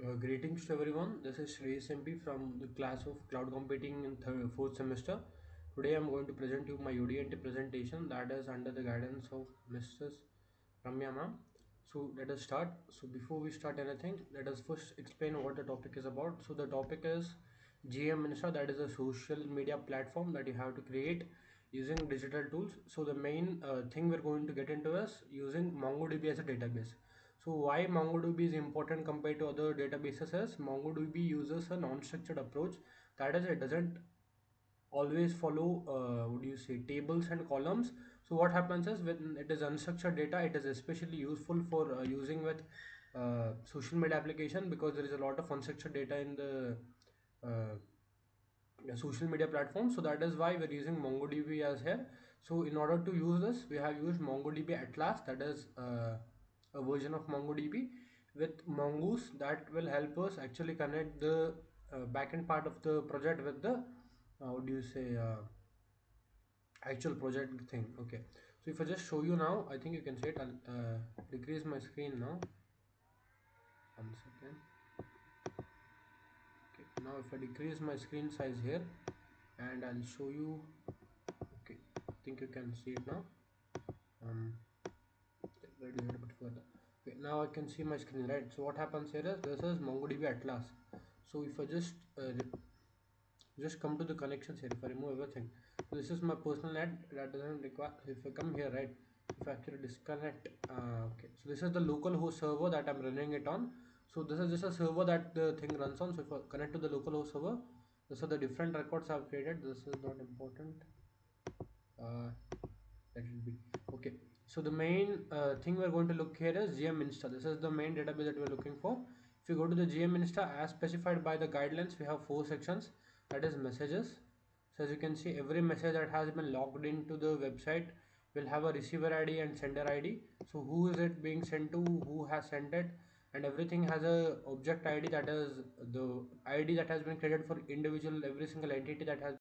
Greetings to everyone. This is Shreyas MP from the class of Cloud Computing in fourth semester. Today I'm going to present you my UDNT presentation that is under the guidance of Mrs. Ramya ma'am. So let us start. So before we start anything, let us first explain what the topic is about. So the topic is GM Insta, that is a social media platform that you have to create using digital tools. So the main thing we're going to get into is using MongoDB as a database. So why MongoDB is important compared to other databases is MongoDB uses a non-structured approach. That is, it doesn't always follow what do you say, tables and columns. So what happens is when it is unstructured data, it is especially useful for using with social media application, because there is a lot of unstructured data in uh, the social media platform. So that is why we're using MongoDB as here. So in order to use this, we have used MongoDB Atlas, that is a version of MongoDB with Mongoose that will help us actually connect the backend part of the project with the what do you say, actual project thing. Okay, so if I just show you now, I think you can see it. I'll decrease my screen now. 1 second. Okay, now if I decrease my screen size here and I'll show you. Okay, I think you can see it now. um reduce it a bit further. Okay, now I can see my screen, right? So what happens here is this is MongoDB Atlas. So if I just come to the connections here, if I remove everything, so this is my personal net that doesn't require. So if I come here, right, if I actually disconnect, okay, so this is the local host server that I'm running it on. So this is just a server that the thing runs on. So if I connect to the local host server, these are the different records I've created. This is not important. uh, that will be okay. So the main thing we're going to look here is GM Insta. This is the main database that we're looking for. If you go to the GM Insta as specified by the guidelines, we have four sections. That is messages. So as you can see, every message that has been logged into the website will have a receiver ID and sender ID. So who is it being sent to, who has sent it, and everything has a object ID, that is the ID that has been created for individual every single entity that has